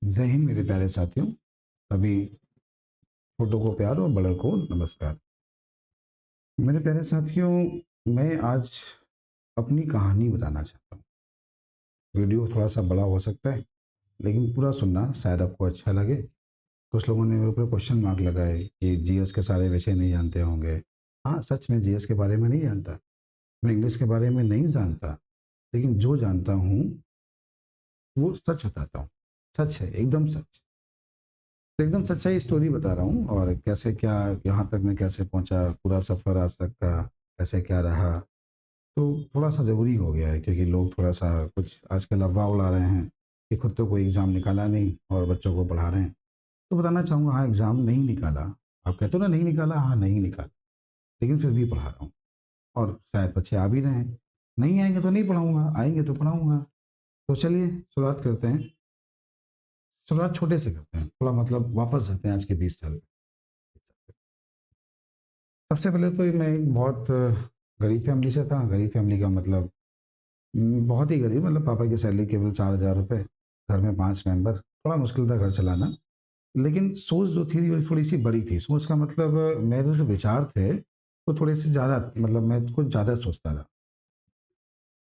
जय हिंद मेरे प्यारे साथियों। सभी छोटों को प्यार और बड़ों को नमस्कार। मेरे प्यारे साथियों, मैं आज अपनी कहानी बताना चाहता हूँ। वीडियो थोड़ा सा बड़ा हो सकता है, लेकिन पूरा सुनना शायद आपको अच्छा लगे। कुछ लोगों ने मेरे ऊपर क्वेश्चन मार्क लगाए कि जीएस के सारे विषय नहीं जानते होंगे। हाँ, सच में जीएस के बारे में नहीं जानता, मैं इंग्लिश के बारे में नहीं जानता, लेकिन जो जानता हूँ वो सच बताता हूँ। सच है, एकदम सच। तो एकदम सच्चाई स्टोरी बता रहा हूँ, और कैसे क्या यहाँ तक मैं कैसे पहुँचा, पूरा सफ़र आज तक का कैसे क्या रहा। तो थोड़ा सा ज़रूरी हो गया है, क्योंकि लोग थोड़ा सा कुछ आजकल अफवाह उड़ा रहे हैं कि खुद तो कोई एग्ज़ाम निकाला नहीं और बच्चों को पढ़ा रहे हैं। तो बताना चाहूँगा, हाँ, एग्ज़ाम नहीं निकाला। आप कहते हो ना नहीं निकाला, हाँ नहीं निकाला, लेकिन फिर भी पढ़ा रहा हूँ, और शायद बच्चे आ भी रहे हैं। नहीं आएँगे तो नहीं पढ़ाऊँगा, आएँगे तो पढ़ाऊँगा। तो चलिए शुरुआत करते हैं। शुरुआत छोटे से करते हैं, थोड़ा मतलब वापस जाते हैं आज के 20 साल। सबसे पहले तो मैं एक बहुत गरीब फैमिली से था। गरीब फैमिली का मतलब बहुत ही गरीब, मतलब पापा की सैलरी केवल 4,000 रुपये, घर में 5 मेंबर, थोड़ा मुश्किल था घर चलाना। लेकिन सोच जो थी वो थोड़ी सी बड़ी थी। सोच का मतलब मेरे जो विचार थे वो थोड़े से ज़्यादा, मतलब मैं कुछ ज़्यादा सोचता था।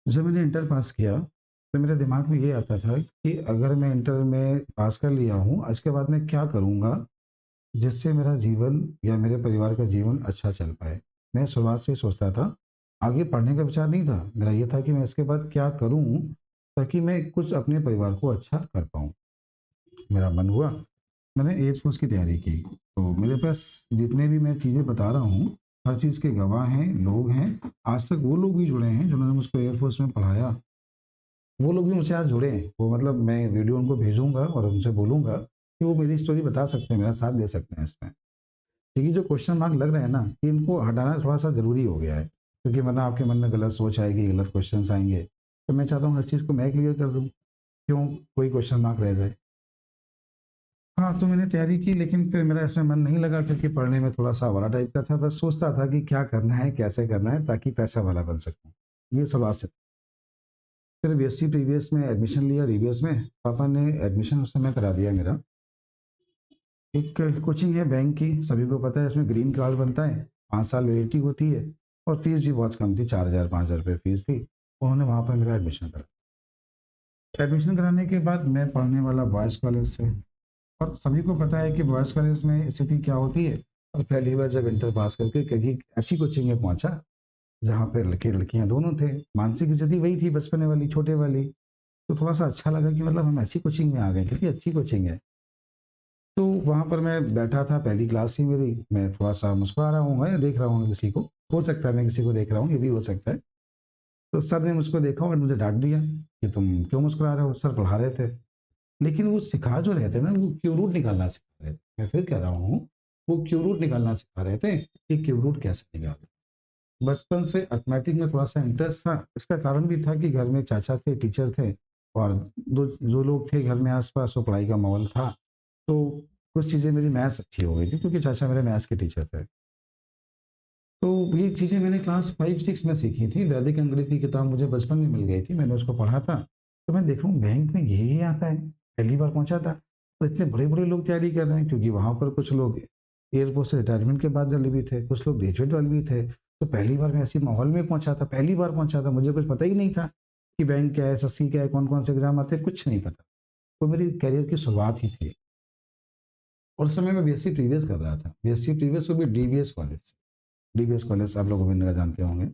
जब मैंने इंटर पास किया तो मेरे दिमाग में ये आता था कि अगर मैं इंटर में पास कर लिया हूँ, इसके बाद मैं क्या करूँगा जिससे मेरा जीवन या मेरे परिवार का जीवन अच्छा चल पाए। मैं शुरुआत से ही सोचता था, आगे पढ़ने का विचार नहीं था। मेरा ये था कि मैं इसके बाद क्या करूँ ताकि मैं कुछ अपने परिवार को अच्छा कर पाऊँ। मेरा मन हुआ, मैंने एयर फ़ोर्स की तैयारी की। तो मेरे पास जितने भी मैं चीज़ें बता रहा हूँ, हर चीज़ के गवाह हैं, लोग हैं। आज तक वो लोग भी जुड़े हैं जिन्होंने मुझको एयर फ़ोर्स में पढ़ाया। वो लोग भी मुझसे आज जुड़े हैं। वो मतलब मैं वीडियो उनको भेजूँगा और उनसे बोलूँगा कि वो मेरी स्टोरी बता सकते हैं, मेरा साथ दे सकते हैं इसमें। क्योंकि जो क्वेश्चन मार्क लग रहे हैं ना, कि इनको हटाना थोड़ा-सा ज़रूरी हो गया है। क्योंकि वरना आपके मन में गलत सोच आएगी, गलत क्वेश्चन्स आएँगे। तो मैं चाहता हूँ हर चीज़ को मैं क्लियर कर दूँ, क्यों कोई क्वेश्चन मार्क रह जाए। हाँ, तो मैंने तैयारी की, लेकिन फिर मेरा इसमें मन नहीं लगा, क्योंकि पढ़ने में थोड़ा-सा आवारा टाइप का था। बस सोचता था कि क्या करना है, कैसे करना है ताकि पैसा वाला बन सकूँ। ये शुरुआत से। फिर बीएससी प्रीवियस में एडमिशन लिया ईवीएस में। पापा ने एडमिशन उस समय करा दिया मेरा। एक कोचिंग है बैंक की, सभी को पता है, इसमें ग्रीन कार्ड बनता है, 5 साल वैलिडिटी होती है, और फीस भी बहुत कम थी, 4,000 5,000 रुपये फीस थी। उन्होंने वहाँ पर मेरा एडमिशन करा। एडमिशन कराने के बाद मैं पढ़ने वाला बॉयज़ कॉलेज से, और सभी को पता है कि बॉयज़ कॉलेज में स्थिति क्या होती है। और पहली बार जब इंटर पास करके कहीं ऐसी कोचिंग में पहुँचा, जहाँ पे लड़के-लड़कियाँ दोनों थे। मानसिक स्थिति वही थी, बचपने वाली, छोटे वाली। तो थोड़ा-सा अच्छा लगा कि मतलब हम ऐसी कोचिंग में आ गए, कितनी अच्छी कोचिंग है। तो वहाँ पर मैं बैठा था, पहली क्लास थी मेरी, मैं थोड़ा-सा मुस्कुरा रहा होऊँगा या देख रहा हूँगा किसी को। हो सकता है मैं किसी को देख रहा हूँ, ये भी हो सकता है। तो सर ने मुझको देखा और मुझे डाँट दिया कि तुम क्यों मुस्कुरा रहे हो? सर पढ़ा रहे थे। लेकिन वो सिखा जो रहे थे ना, वो क्यू रूट निकालना सिखा रहे थे। मैं फिर कह रहा हूँ, वो क्यू रूट निकालना सिखा रहे थे कि क्यू रूट कैसे निकालें। बचपन से अर्थमैटिक में थोड़ा-सा इंटरेस्ट था। इसका कारण भी था कि घर में चाचा थे, टीचर थे, और दो जो लोग थे घर में आस-पास, वो पढ़ाई का माहौल था। तो कुछ चीज़ें मेरी मैथ्स अच्छी हो गई थी, क्योंकि चाचा मेरे मैथ्स के टीचर थे। तो ये चीज़ें मैंने क्लास 5-6 में सीखी थी। वैदिक अंग्रेजी की किताब मुझे बचपन में मिल गई थी, मैंने उसको पढ़ा था। तो मैं देख रहा हूँ बैंक में ये आता है, पहली बार पहुँचा था, और इतने बड़े-बड़े लोग तैयारी कर रहे हैं, क्योंकि वहाँ पर कुछ लोग एयरफोर्स से रिटायरमेंट के बाद वाले भी थे, कुछ लोग ग्रेजुएट वाले भी थे। तो पहली बार मैं ऐसे माहौल में पहुँचा था, पहली बार पहुँचा था, मुझे कुछ पता ही नहीं था कि बैंक क्या है, एसएससी क्या है, कौन-कौन से एग्ज़ाम आते हैं, कुछ नहीं पता। वो मेरी करियर की शुरुआत ही थी, और उस समय मैं बीएससी प्रीवियस कर रहा था। बीएससी प्रीवियस वो भी डीवीएस कॉलेज से। डीवीएस कॉलेज आप लोग गोविंद का जानते होंगे।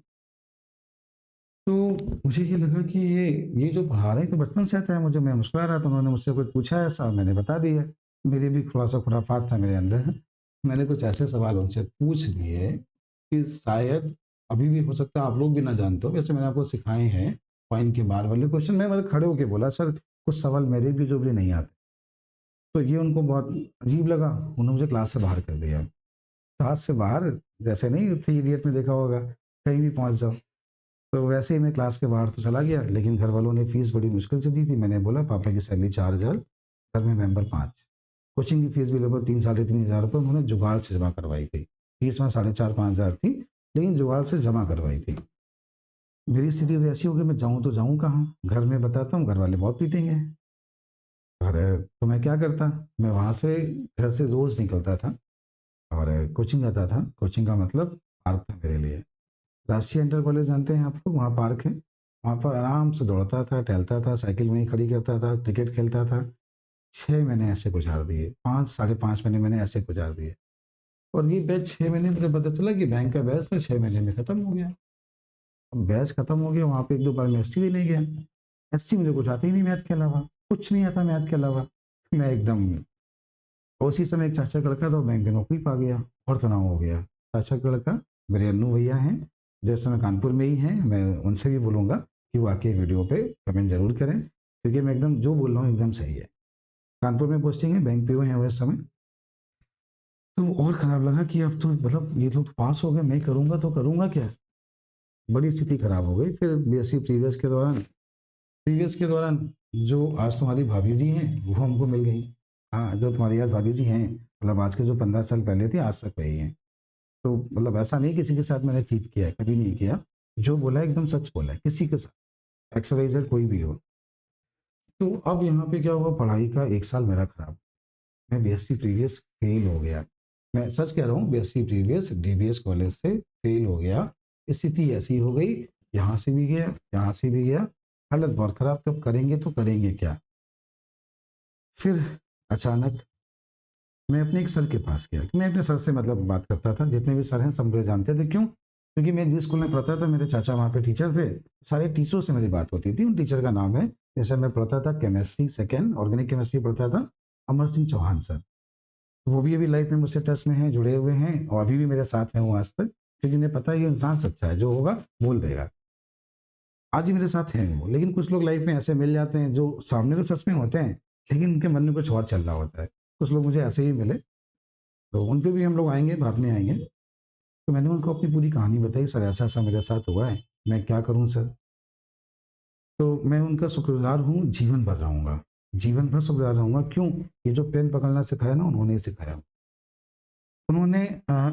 तो मुझे ये लगा कि ये जो पढ़ा रहे हैं तो बचपन से आता है मुझे। मैं मुस्कुरा रहा था, उन्होंने मुझसे कुछ पूछा ऐसा, मैंने बता दिया। मेरे भी थोड़ा-सा खुराफात था मेरे अंदर। मैंने कुछ ऐसे सवाल उनसे पूछ लिए कि शायद अभी भी हो सकता है आप लोग भी ना जानते हो। वैसे मैंने आपको सिखाए हैं कॉइन के बार वाले क्वेश्चन। मैं मतलब खड़े होके बोला, सर कुछ सवाल मेरे भी जो भी नहीं आते। तो ये उनको बहुत अजीब लगा, उन्होंने मुझे क्लास से बाहर कर दिया। क्लास से बाहर, जैसे नहीं थ्री इडियट में देखा होगा, कहीं भी पहुँच जाओ। तो वैसे ही मैं क्लास के बाहर तो चला गया, लेकिन घर वालों ने फीस बड़ी मुश्किल से दी थी। मैंने बोला पापा की सैलरी 4,000, घर में मेंबर 5। कोचिंग की फीस भी लगभग 3 साढ़े 3 हज़ार रुपए उन्होंने जुगाड़ से जमा करवाई थी। फीस में साढ़े 4-5 हज़ार थी, लेकिन जुगाड़ से जमा करवाई थी। मेरी स्थिति तो ऐसी हो गई, मैं जाऊँ तो जाऊँ कहाँ? घर में बताता हूँ, घर वाले बहुत पीटेंगे। और तो मैं क्या करता, मैं वहाँ से घर से रोज़ निकलता था और कोचिंग जाता था। कोचिंग का मतलब पार्क था मेरे लिए। राजकीय इंटर कॉलेज जानते हैं आप लोग? वहाँ पार्क है। वहाँ पर आराम से दौड़ता था, टहलता था, साइकिल वहीं खड़ी करता था, क्रिकेट खेलता था। 6 महीने ऐसे गुज़ार दिए, 5 साढ़े 5 महीने मैंने ऐसे गुज़ार दिए। और ये बैच 6 महीने मुझे पता चला कि बैंक का बैच था 6 महीने में खत्म हो गया। अब बैच खत्म हो गया, वहाँ पे 1-2 बार मैं एसटी भी नहीं गया। एसटी मुझे कुछ आता ही नहीं मैथ के अलावा, कुछ नहीं आता मैथ के अलावा। मैं एकदम उसी समय एक चाचा का लड़का था, वो बैंक में नौकरी पा गया और तनाव हो गया। चाचा का लड़का मेरे अन्नू भैया हैं, जो इस समय कानपुर में ही हैं। मैं उनसे भी बोलूँगा कि वो आके वीडियो पे कमेंट ज़रूर करें, क्योंकि मैं एकदम जो बोल रहा हूँ एकदम सही है। कानपुर में पोस्टिंग है, बैंक पीओ हैं वो इस समय। तो और खराब लगा कि अब तो मतलब ये लोग तो पास हो गए, मैं करूँगा तो करूँगा क्या? बड़ी स्थिति खराब हो गई। फिर बीएससी प्रीवियस के दौरान जो आज तुम्हारी भाभी जी हैं, वो हमको मिल गई। हाँ, जो तुम्हारी आज भाभी जी हैं, मतलब आज के जो 15 साल पहले थी, आज तक वही हैं। तो मतलब ऐसा नहीं किसी के साथ मैंने चीट किया है, कभी नहीं किया। जो बोला है एकदम सच बोला है, किसी के साथ, एक्स वाई ज़ेड कोई भी हो। तो अब यहाँ पे क्या हुआ, पढ़ाई का 1 साल मेरा खराब। मैं बीएससी प्रीवियस फेल हो गया। मैं सच कह रहा हूँ, बीएससी प्रीवियस डीबीएस कॉलेज से फेल हो गया। स्थिति ऐसी हो गई, यहाँ से भी गया, यहाँ से भी गया, हालत बहुत खराब। तब करेंगे तो करेंगे क्या? फिर अचानक मैं अपने एक सर के पास गया। मैं अपने सर से मतलब बात करता था, जितने भी सर हैं सब मुझे जानते थे। क्यों? क्योंकि मैं जिस स्कूल में पढ़ता था, मेरे चाचा वहाँ पे टीचर थे। सारे टीचरों से मेरी बात होती थी। उन टीचर का नाम है, जैसे मैं पढ़ता था केमिस्ट्री सेकंड, ऑर्गेनिक केमिस्ट्री पढ़ता था, अमर सिंह चौहान सर। वो भी अभी लाइफ में मुझसे टच में हैं, जुड़े हुए हैं और अभी भी मेरे साथ हैं वो आज तक, क्योंकि उन्हें पता है ये इंसान सच्चा है, जो होगा बोल देगा। आज ही मेरे साथ हैं वो। लेकिन कुछ लोग लाइफ में ऐसे मिल जाते हैं, जो सामने तो सच में होते हैं, लेकिन उनके मन में कुछ और चल रहा होता है। कुछ लोग मुझे ऐसे ही मिले, तो उन पे भी हम लोग आएँगे, बाद में आएँगे। तो मैंने उनको अपनी पूरी कहानी बताई, सर ऐसा-ऐसा मेरे साथ हुआ है, मैं क्या करूँ सर? तो मैं उनका शुक्रगुज़ार हूँ, जीवन भर रहूँगा। जीवन भर शुक्रगुज़ार रहूँगा, क्यों? ये जो पेन पकड़ना सिखाया ना, उन्होंने ही सिखाया। उन्होंने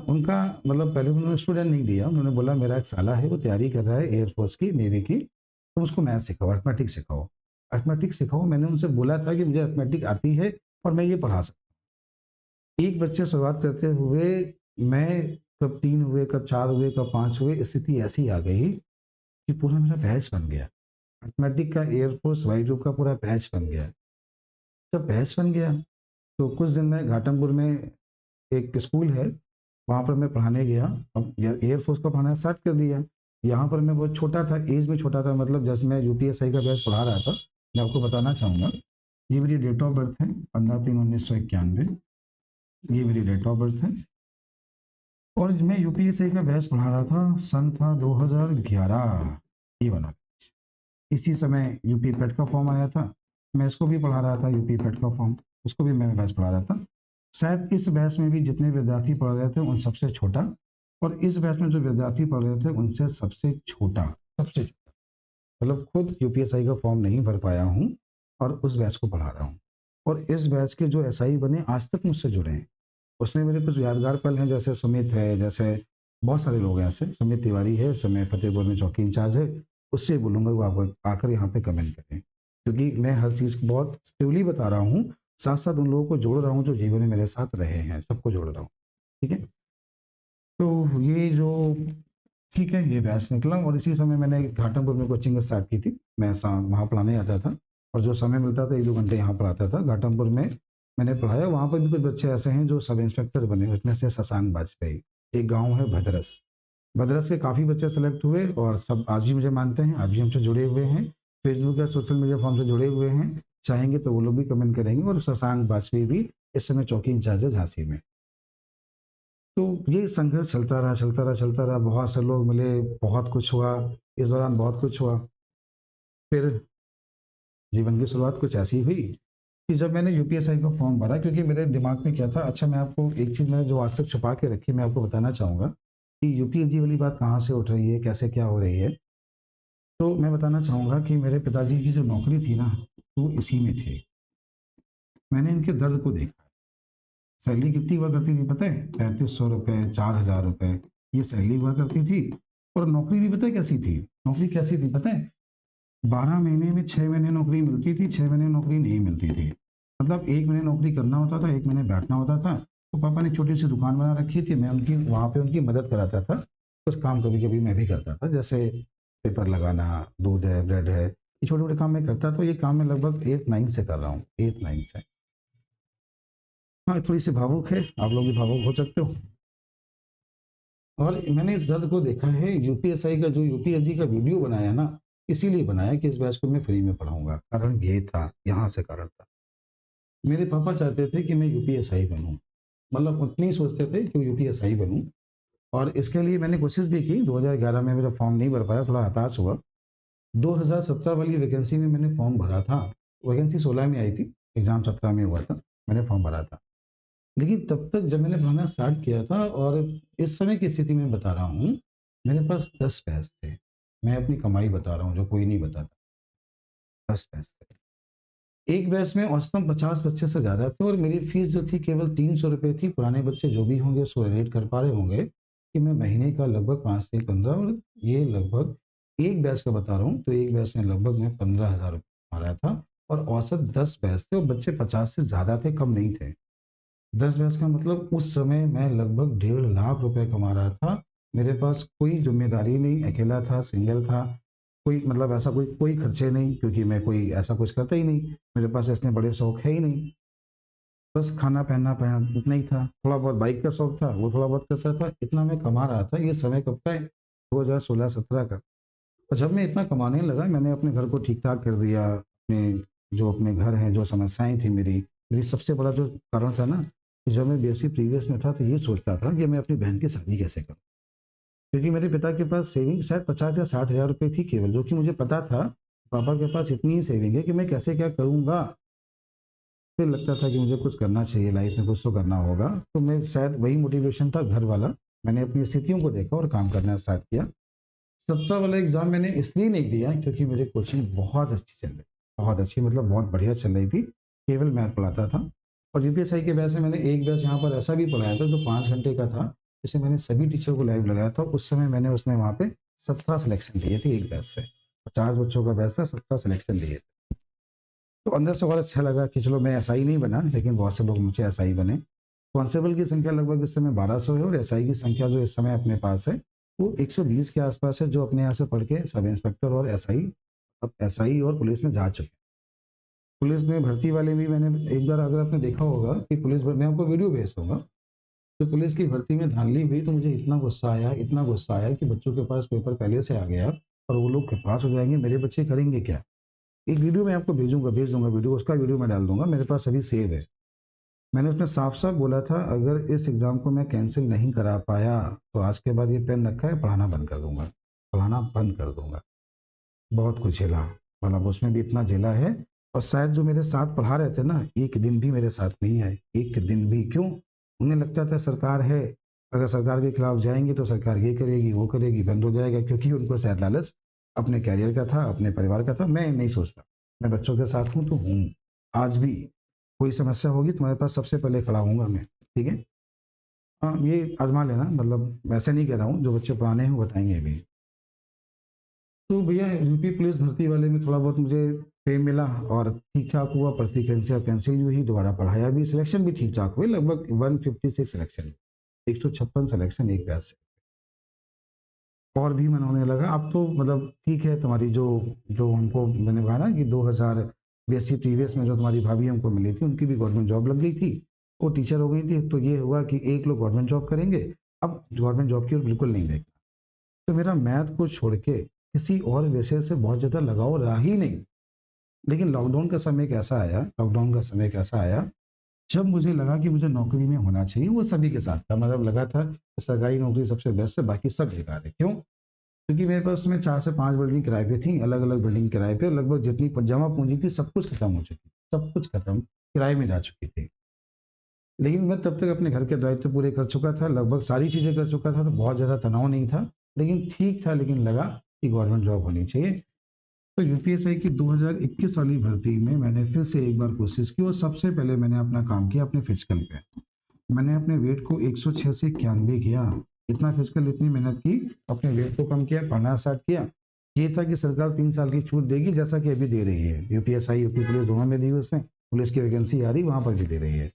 उनका मतलब पहले उन्होंने स्टूडेंट नहीं दिया, उन्होंने बोला मेरा एक साला है, वो तैयारी कर रहा है एयरफोर्स की, नेवी की, तुम उसको मैथ सिखाओ, अरिथमेटिक सिखाओ। अरिथमेटिक सिखाओ, मैंने उनसे बोला था कि मुझे अरिथमेटिक आती है और मैं ये पढ़ा सकता हूँ। एक बच्चे शुरुआत करते हुए, मैं कब 3 हुए, कब 4 हुए, कब 5 हुए, स्थिति ऐसी आ गई कि पूरा मेरा बैच बन गया। अरिथमेटिक का एयरफोर्स वाई ग्रुप का पूरा बैच बन गया। जब बैच बन गया, तो कुछ दिन में घाटमपुर में एक स्कूल है, वहाँ पर मैं पढ़ाने गया। अब एयरफोर्स का पढ़ाना स्टार्ट कर दिया। यहाँ पर मैं बहुत छोटा था, एज में छोटा था, मतलब जब मैं यूपीएससी का बैच पढ़ा रहा था। मैं आपको बताना चाहूँगा, ये मेरी डेट ऑफ बर्थ है, 15/3/1991। ये मेरी डेट ऑफ बर्थ है और मैं यूपीएससी का बैच पढ़ा रहा था, सन था 2011, ये वाला। इसी समय यूपी पेट का फॉर्म आया था, मैं इसको भी पढ़ा रहा था, यूपी पेट का फॉर्म, उसको भी मैं बैच पढ़ा रहा था। शायद इस बैच में भी जितने विद्यार्थी पढ़ रहे थे, उन सबसे छोटा, और इस बैच में जो विद्यार्थी पढ़ रहे थे, उनसे सबसे छोटा, सबसे छोटा। मतलब खुद यूपीएससी का फॉर्म नहीं भर पाया हूँ और उस बैच को पढ़ा रहा हूँ। और इस बैच के जो एसआई बने, आज तक मुझसे जुड़े हैं। उसमें मेरे कुछ यादगार पल हैं, जैसे सुमित है, जैसे बहुत सारे लोग हैं ऐसे। सुमित तिवारी है, इस समय फतेहपुर में चौकी इंचार्ज है। उससे बोलूँगा वो आपको आकर यहाँ पे कमेंट करें, क्योंकि मैं हर चीज़ बहुत स्टेबली बता रहा हूँ, साथ-साथ उन लोगों को जोड़ रहा हूँ जो जीवन में मेरे साथ रहे हैं, सबको जोड़ रहा हूँ, ठीक है? तो ये जो ठीक है, ये बैच निकला और इसी समय मैंने घाटमपुर में कोचिंग स्टार्ट की थी। मैं वहाँ पढ़ाने आता था और जो समय मिलता था 1-2 घंटे यहाँ पढ़ाता था। घाटमपुर में मैंने पढ़ाया, वहाँ पर भी कुछ बच्चे ऐसे हैं जो सब इंस्पेक्टर बने, उसमें से शशांक वाजपेयी। एक गाँव है भदरस, भदरस के काफ़ी बच्चे सेलेक्ट हुए और सब आज भी मुझे मानते हैं, आज भी हमसे जुड़े हुए हैं। फेसबुक या सोशल मीडिया फॉर्म से जुड़े हुए हैं, चाहेंगे तो वो लोग भी कमेंट करेंगे। और शशांक वाजपेयी भी इस समय चौकी इंचार्ज है झांसी में। तो ये संघर्ष चलता रहा, चलता रहा, चलता रहा। बहुत से लोग मिले, बहुत कुछ हुआ, इस दौरान बहुत कुछ हुआ। फिर जीवन की शुरुआत कुछ ऐसी हुई कि जब मैंने यूपीएससी का फॉर्म भरा, क्योंकि मेरे दिमाग में क्या था, अच्छा मैं आपको एक चीज़ मैंने जो आज तक छुपा के रखी, मैं आपको बताना चाहूँगा कि यूपीएससी वाली बात कहाँ से उठ रही है, कैसे क्या हो रही है। तो मैं बताना चाहूँगा कि मेरे पिताजी की जो नौकरी थी ना, वो इसी में थी। मैंने इनके दर्द को देखा। सैलरी कितनी हुआ करती थी पता है? ₹3500, ₹4000, ये सैलरी हुआ करती थी। और नौकरी भी पता है कैसी थी? नौकरी कैसी थी पता है? 12 महीने में 6 महीने नौकरी मिलती थी, 6 महीने नौकरी नहीं मिलती थी। मतलब 1 महीने नौकरी करना होता था, 1 महीने बैठना होता था। तो पापा ने छोटी-सी दुकान बना रखी थी, मैं उनकी वहाँ पे उनकी मदद कराता था। कुछ काम कभी-कभी मैं भी करता था, जैसे पेपर लगाना, दूध है, ब्रेड है, ये छोटे-मोटे काम मैं करता था। ये काम मैं लगभग 8-9 से कर रहा हूँ, 8-9 से। हाँ, थोड़ी-सी भावुक है, आप लोग भी भावुक हो सकते हो। और मैंने इस दर्द को देखा है, यूपीएसआई का जो यूपीएससी का वीडियो बनाया ना, इसीलिए बनाया कि इस बैच को मैं फ्री में पढ़ाऊँगा। कारण ये था, यहाँ से कारण था। मेरे पापा चाहते थे कि मैं यूपीएसआई बनूँ। मतलब उतनी ही सोचते थे कि यूपीएसआई बनूँ, और इसके लिए मैंने कोशिश भी की। 2011 में मेरा फॉर्म नहीं भर पाया, थोड़ा हताश हुआ। 2017 वाली वैकेंसी में मैंने फॉर्म भरा था। वैकेंसी 16 में आई थी, एग्ज़ाम 17 में हुआ था। मैंने फॉर्म भरा था। लेकिन तब तक जब मैंने पढ़ना स्टार्ट किया था, और इस समय की स्थिति मैं बता रहा हूँ, मेरे पास 10 भैंस थे। मैं अपनी कमाई बता रहा हूँ, जो कोई नहीं बताता। 10 भैंस थे। एक बैच में औसतन 50 बच्चे से ज़्यादा थे, और मेरी फ़ीस जो थी केवल ₹300 थी। पुराने बच्चे जो भी होंगे उसको रिलेट कर पा रहे होंगे कि मैं महीने का लगभग 5 से 15, और ये लगभग एक बैच का बता रहा हूँ, तो एक बैच में लगभग मैं ₹15,000 कमा रहा था। और औसत 10 बैच थे, और बच्चे 50 से ज़्यादा थे, कम नहीं थे। 10 बैच का मतलब उस समय मैं लगभग ₹1.5 लाख कमा रहा था। मेरे पास कोई ज़िम्मेदारी नहीं, अकेला था, सिंगल था। कोई मतलब ऐसा कोई कोई खर्चे नहीं, क्योंकि मैं कोई ऐसा कुछ करता ही नहीं। मेरे पास इतने बड़े शौक है ही नहीं। बस खाना, पहनना, इतना ही था। थोड़ा बहुत बाइक का शौक था, वो थोड़ा बहुत करता था। इतना मैं कमा रहा था। ये समय कब का है? 2016-17 का। और जब मैं इतना कमाने लगा, मैंने अपने घर को ठीक-ठाक कर दिया। अपने घर हैं, जो समस्याएँ थी मेरी सबसे बड़ा जो कारण था ना, कि जब मैं बीएससी प्रीवियस में था, तो ये सोचता था कि मैं अपनी बहन की शादी कैसे करूँ? क्योंकि मेरे पिता के पास सेविंग शायद 50 या 60 हज़ार रुपए थी केवल, जो कि मुझे पता था, पापा के पास इतनी ही सेविंग है कि मैं कैसे क्या करूँगा? फिर लगता था कि मुझे कुछ करना चाहिए लाइफ में, कुछ तो करना होगा। तो मैं शायद वही मोटिवेशन था घर वाला। मैंने अपनी स्थितियों को देखा और काम करना स्टार्ट किया। 17 वाला एग्ज़ाम मैंने इसलिए नहीं दिया क्योंकि मेरी कोचिंग बहुत अच्छी चल रही, बहुत अच्छी मतलब बहुत बढ़िया चल रही थी। केवल मैथ पढ़ाता था, और यूपीएससी के बैच में मैंने एक बैच यहाँ पर ऐसा भी पढ़ाया था जो 5 घंटे का था, जिसे मैंने सभी टीचर को लाइव लगाया था। उस समय मैंने उसमें वहाँ पे 17 सिलेक्शन लिए थे एक बैच से। 50 बच्चों का बैच था, 17 सिलेक्शन लिए थे। तो अंदर से बहुत अच्छा लगा कि चलो मैं एसआई नहीं बना, लेकिन बहुत से लोग मुझसे एसआई बने। कांस्टेबल की संख्या लगभग इस समय 1200 है, और एसआई की संख्या जो इस समय अपने पास है, वो 120 के आसपास है, जो अपने यहाँ से पढ़ के सब इंस्पेक्टर और एसआई, अब एसआई और पुलिस में जा चुके हैं। पुलिस में भर्ती वाले भी मैंने एक बार, अगर आपने देखा होगा कि मैं आपको वीडियो भेज दूँगा, तो पुलिस की भर्ती में धांधली हुई तो मुझे इतना गुस्सा आया कि बच्चों के पास पेपर पहले से आ गया, और वो लोग के पास हो जाएँगे, मेरे बच्चे करेंगे क्या? एक वीडियो मैं आपको भेज दूँगा वीडियो, उसका वीडियो मैं डाल दूँगा, मेरे पास अभी सेव है। मैंने उसमें साफ-साफ बोला था, अगर इस एग्ज़ाम को मैं कैंसल नहीं करा पाया, तो आज के बाद ये पेन रखा है, पढ़ाना बंद कर दूँगा, पढ़ाना बंद कर दूँगा। बहुत कुछ झेला, मतलब उसमें भी इतना झेला है। और शायद जो मेरे साथ पढ़ा रहे थे ना, एक दिन भी मेरे साथ नहीं आए, एक दिन भी। क्यों? उन्हें लगता था सरकार है, अगर सरकार के खिलाफ जाएँगे तो सरकार ये करेगी, वो करेगी, बंद हो जाएगा, क्योंकि उनको शायद लालच अपने करियर का था, अपने परिवार का था। मैं नहीं सोचता, मैं बच्चों के साथ हूँ तो हूँ। आज भी कोई समस्या होगी तुम्हारे पास सबसे पहले खड़ा होऊँगा मैं, ठीक है? हाँ, ये आज़मा लेना, मतलब वैसे नहीं कह रहा हूँ, जो बच्चे पुराने हैं वो बताएँगे अभी। तो भैया यूपी पुलिस भर्ती वाले में थोड़ा बहुत मुझे फेम मिला, और ठीक-ठाक हुआ, पढ़ती कैंसिल भी हुई, दोबारा पढ़ाया भी, सिलेक्शन भी ठीक-ठाक हुए, लगभग 156 सिलेक्शन, 156 सिलेक्शन एक बैच से। और भी मन होने लगा, अब तो मतलब ठीक है, तुम्हारी जो जो हमको मैंने कहा ना कि 2000 बीएससी प्रीवियस में जो तुम्हारी भाभी हमको मिली थी, उनकी भी गवर्नमेंट जॉब लग गई थी, वो टीचर हो गई थी, तो ये हुआ कि एक लोग गवर्नमेंट जॉब करेंगे, अब गवर्नमेंट जॉब की ओर बिल्कुल नहीं देखना। तो मेरा मैथ को छोड़ के किसी और विषय से बहुत ज़्यादा लगाव रहा ही नहीं। लेकिन लॉकडाउन का समय एक ऐसा आया, जब मुझे लगा कि मुझे नौकरी में होना चाहिए, वो सभी के साथ था। मतलब लगा था कि सरकारी नौकरी सबसे बेस्ट है, बाकी सब बेकार है। क्यों? क्योंकि मेरे पास उसमें 4 से 5 बिल्डिंग किराए पे थी, अलग-अलग बिल्डिंग किराए पे, लगभग जितनी जमा पूँजी थी सब कुछ खत्म हो चुकी, सब कुछ खत्म, किराए में जा चुकी थी। लेकिन मैं तब तक अपने घर के दायित्व पूरे कर चुका था, लगभग सारी चीज़ें कर चुका था, तो बहुत ज़्यादा तनाव नहीं था। लेकिन ठीक था, लेकिन लगा कि गवर्नमेंट जॉब होनी चाहिए। तो यूपीएससी की 2021 वाली भर्ती में मैंने फिर से एक बार कोशिश की, और सबसे पहले मैंने अपना काम किया अपने फिजिकल पे। मैंने अपने वेट को 106 से 91 किया। इतना फिजिकल, इतनी मेहनत की, अपने वेट को कम किया, पढ़ना स्टार्ट किया। ये था कि सरकार 3 साल की छूट देगी, जैसा कि अभी दे रही है। यूपीएसआई, यूपी पुलिस दोनों में दी है उसने। पुलिस की वैकेंसी आ रही, वहाँ पर भी दे रही है।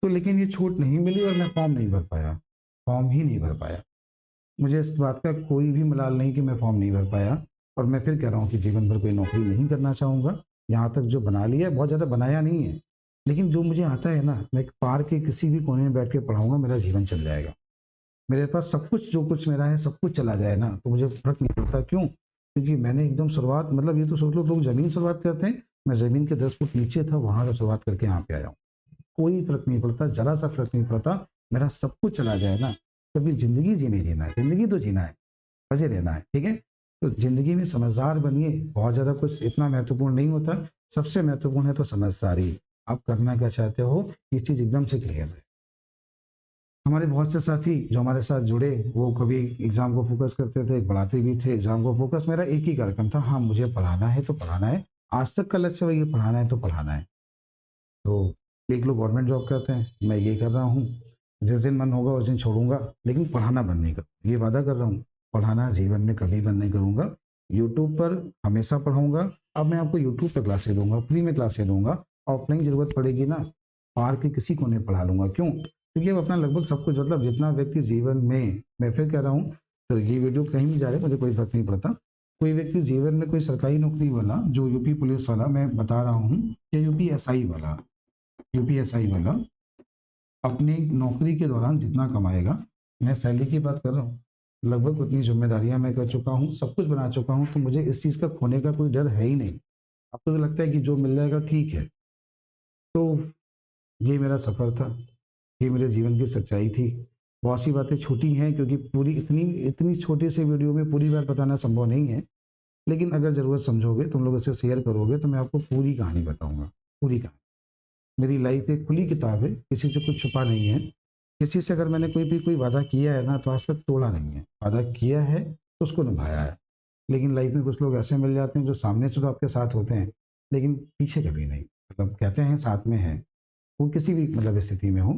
तो लेकिन ये छूट नहीं मिली और मैं फॉर्म नहीं भर पाया, फॉर्म ही नहीं भर पाया। मुझे इस बात का कोई भी मलाल नहीं कि मैं फॉर्म नहीं भर पाया, और मैं फिर कह रहा हूँ कि जीवन भर कोई नौकरी नहीं करना चाहूँगा। यहाँ तक जो बना लिया है, बहुत ज़्यादा बनाया नहीं है, लेकिन जो मुझे आता है ना, मैं एक पार्क के किसी भी कोने में बैठ के पढ़ाऊँगा, मेरा जीवन चल जाएगा। मेरे पास सब कुछ, जो कुछ मेरा है, सब कुछ चला जाए ना, तो मुझे फ़र्क नहीं पड़ता। क्यों? क्योंकि मैंने एकदम शुरुआत, मतलब ये तो सोच लो, लोग ज़मीन शुरुआत करते हैं, मैं ज़मीन के 10 फुट नीचे था, वहाँ से शुरुआत करके यहाँ पे आया हूँ। कोई फ़र्क नहीं पड़ता, ज़रा-सा फ़र्क नहीं पड़ता, मेरा सब कुछ चला जाए ना, तभी ज़िंदगी जीनी जीना है, ज़िंदगी तो जीना है, मज़े लेना है, ठीक है? तो ज़िंदगी में समझदार बनिए, बहुत ज़्यादा कुछ इतना महत्वपूर्ण नहीं होता, सबसे महत्वपूर्ण है तो समझदारी। आप करना क्या चाहते हो, ये चीज़ एकदम से क्लियर है। हमारे बहुत से साथी जो हमारे साथ जुड़े, वो कभी एग्ज़ाम को फ़ोकस करते थे, पढ़ाते भी थे एग्ज़ाम को फ़ोकस। मेरा एक ही कार्यक्रम था, हाँ, मुझे पढ़ाना है तो पढ़ाना है, आज तक का लक्ष्य वही है, पढ़ाना है तो पढ़ाना है। तो एक लोग गवर्नमेंट जॉब करते हैं, मैं ये कर रहा हूँ, जिस दिन मन होगा उस दिन छोड़ूँगा, लेकिन पढ़ाना बंद नहीं करूँगा, ये वादा कर रहा हूँ। पढ़ाना जीवन में कभी बंद नहीं करूँगा, यूट्यूब पर हमेशा पढ़ाऊँगा। अब मैं आपको यूट्यूब पे क्लासेस दूँगा, फ्री में क्लासेस दूँगा, ऑफ़लाइन ज़रूरत पड़ेगी ना, पार्क के किसी कोने पढ़ा लूँगा। क्यों? क्योंकि अब अपना लगभग सब कुछ, मतलब जितना व्यक्ति जीवन में, मैं फिर कह रहा हूँ, तो ये वीडियो कहीं भी जा रहे, मुझे कोई फ़र्क नहीं पड़ता। कोई व्यक्ति जीवन में, कोई सरकारी नौकरी वाला, जो यूपी पुलिस वाला मैं बता रहा हूँ, या यूपीएसआई वाला अपनी नौकरी के दौरान जितना कमाएगा, मैं सैलरी की बात कर रहा हूँ, लगभग उतनी ज़िम्मेदारियाँ मैं कर चुका हूँ, सब कुछ बना चुका हूँ, तो मुझे इस चीज़ का खोने का कोई डर है ही नहीं। आपको तो लगता है कि जो मिल जाएगा ठीक है। तो ये मेरा सफ़र था, ये मेरे जीवन की सच्चाई थी। बहुत सी बातें छूटी हैं, क्योंकि पूरी इतनी इतनी छोटे से वीडियो में पूरी बात बताना संभव नहीं है। लेकिन अगर ज़रूरत समझोगे, तुम लोग इसे शेयर करोगे, तो मैं आपको पूरी कहानी बताऊँगा, पूरी कहानी। मेरी लाइफ एक खुली किताब है, किसी से कुछ छुपा नहीं है। किसी से अगर मैंने कोई वादा किया है ना, तो आज तक तोड़ा नहीं है। वादा किया है तो उसको निभाया है। लेकिन लाइफ में कुछ लोग ऐसे मिल जाते हैं, जो सामने से तो आपके साथ होते हैं, लेकिन पीछे कभी नहीं। मतलब कहते हैं साथ में हैं, वो किसी भी मतलब स्थिति में हो।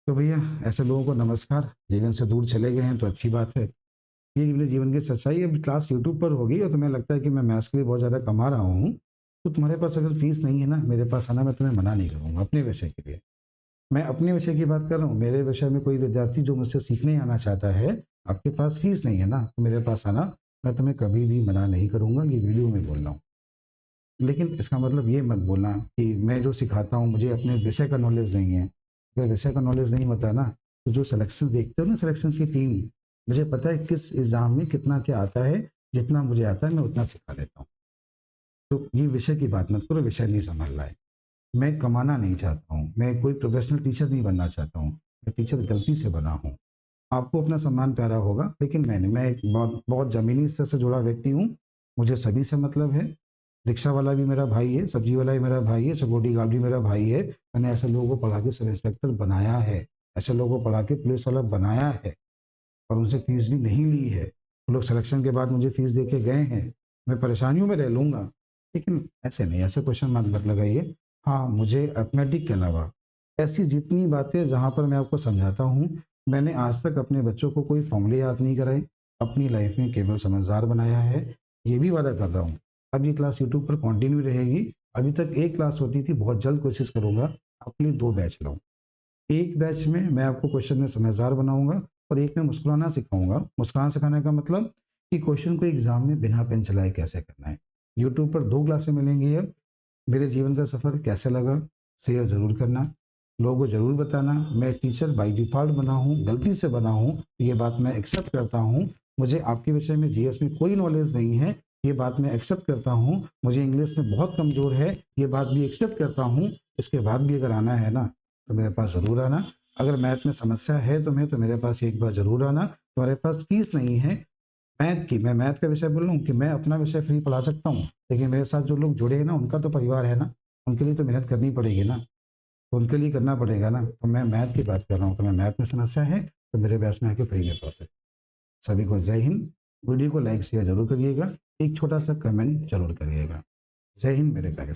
तो भैया, ऐसे लोगों को नमस्कार, जीवन से दूर चले गए हैं तो अच्छी बात है। ये मेरे जीवन की सच्चाई है। अब क्लास यूट्यूब पर होगी और तुम्हें लगता है कि मैं मैथ्स के लिए बहुत ज़्यादा कमा रहा हूँ, तो तुम्हारे पास अगर फीस नहीं है ना, मेरे पास आना, मैं तुम्हें मना नहीं करूँगा अपने विषय के लिए। मैं अपने विषय की बात कर रहा हूँ। मेरे विषय में कोई विद्यार्थी जो मुझसे सीखने आना चाहता है, आपके पास फीस नहीं है ना, तो मेरे पास आना, मैं तुम्हें कभी भी मना नहीं करूँगा, ये वीडियो में बोल रहा हूँ। लेकिन इसका मतलब ये मत बोलना कि मैं जो सिखाता हूँ, मुझे अपने विषय का नॉलेज नहीं है। अगर विषय का नॉलेज नहीं होता ना, तो जो सिलेक्शन देखते हो ना, सिलेक्शन की टीम, मुझे पता है किस एग्ज़ाम में कितना क्या आता है, जितना मुझे आता है मैं उतना सिखा देता हूँ। तो ये विषय की बात मत करो, विषय नहीं संभल रहा है। मैं कमाना नहीं चाहता हूँ, मैं कोई प्रोफ़ेशनल टीचर नहीं बनना चाहता हूँ, मैं टीचर गलती से बना हूँ। आपको अपना सम्मान प्यारा होगा, लेकिन मैं एक बहुत बहुत ज़मीनी स्तर से जुड़ा व्यक्ति हूँ, मुझे सभी से मतलब है। रिक्शा वाला भी मेरा भाई है, सब्ज़ी वाला भी मेरा भाई है, सिक्योरिटी गार्ड भी मेरा भाई है। मैंने ऐसे लोगों को पढ़ा के सब इंस्पेक्टर बनाया है, ऐसे लोगों को पढ़ा के पुलिस वाला बनाया है, और उनसे फ़ीस भी नहीं ली है। वो लोग सिलेक्शन के बाद मुझे फ़ीस दे के गए हैं, मैं परेशानियों में रह लूँगा, लेकिन ऐसे नहीं, ऐसे क्वेश्चन मत लगाइए। हाँ, मुझे अर्थमेटिक के अलावा ऐसी जितनी बातें जहाँ पर मैं आपको समझाता हूँ, मैंने आज तक अपने बच्चों को कोई फ़ॉर्मूले याद नहीं कराए, अपनी लाइफ़ में केवल समझदार बनाया है, ये भी वादा कर रहा हूँ। अब ये क्लास यूट्यूब पर कंटिन्यू रहेगी, अभी तक 1 क्लास होती थी, बहुत जल्द कोशिश करूँगा अपने लिए 2 बैच लाऊँ। एक बैच में मैं आपको क्वेश्चन में समझदार बनाऊँगा, और एक में मुस्कुराना सिखाऊँगा। मुस्कुराना सिखाने का मतलब कि क्वेश्चन को एग्ज़ाम में बिना पेन चलाए कैसे करना है। यूट्यूब पर 2 क्लासें मिलेंगी अब। मेरे जीवन का सफ़र कैसा लगा, शेयर ज़रूर करना, लोगों को ज़रूर बताना। मैं टीचर बाय डिफ़ॉल्ट बना हूँ, गलती से बना हूँ, ये बात मैं एक्सेप्ट करता हूँ। मुझे आपके विषय में जीएस में कोई नॉलेज नहीं है, ये बात मैं एक्सेप्ट करता हूँ। मुझे इंग्लिश में बहुत कमज़ोर है, ये बात भी एक्सेप्ट करता हूँ। इसके बाद भी अगर आना है ना, तो मेरे पास ज़रूर आना। अगर मैथ में समस्या है तुम्हें, तो मेरे पास एक बार ज़रूर आना। तुम्हारे पास फ़ीस नहीं है मैथ की, मैं मैथ का विषय बोल रहा हूँ कि मैं अपना विषय फ्री पढ़ा सकता हूँ, लेकिन मेरे साथ जो लोग जुड़े हैं ना, उनका तो परिवार है ना, उनके लिए तो मेहनत करनी पड़ेगी ना, तो उनके लिए करना पड़ेगा ना। तो मैं मैथ की बात कर रहा हूँ, तो मैं मैथ में समस्या है, तो मेरे बैच में आके फ्री में पढ़ सकते। सभी को जय हिंद। वीडियो को लाइक शेयर ज़रूर करिएगा, एक छोटा सा कमेंट ज़रूर करिएगा। जय हिंद मेरे प्यारे।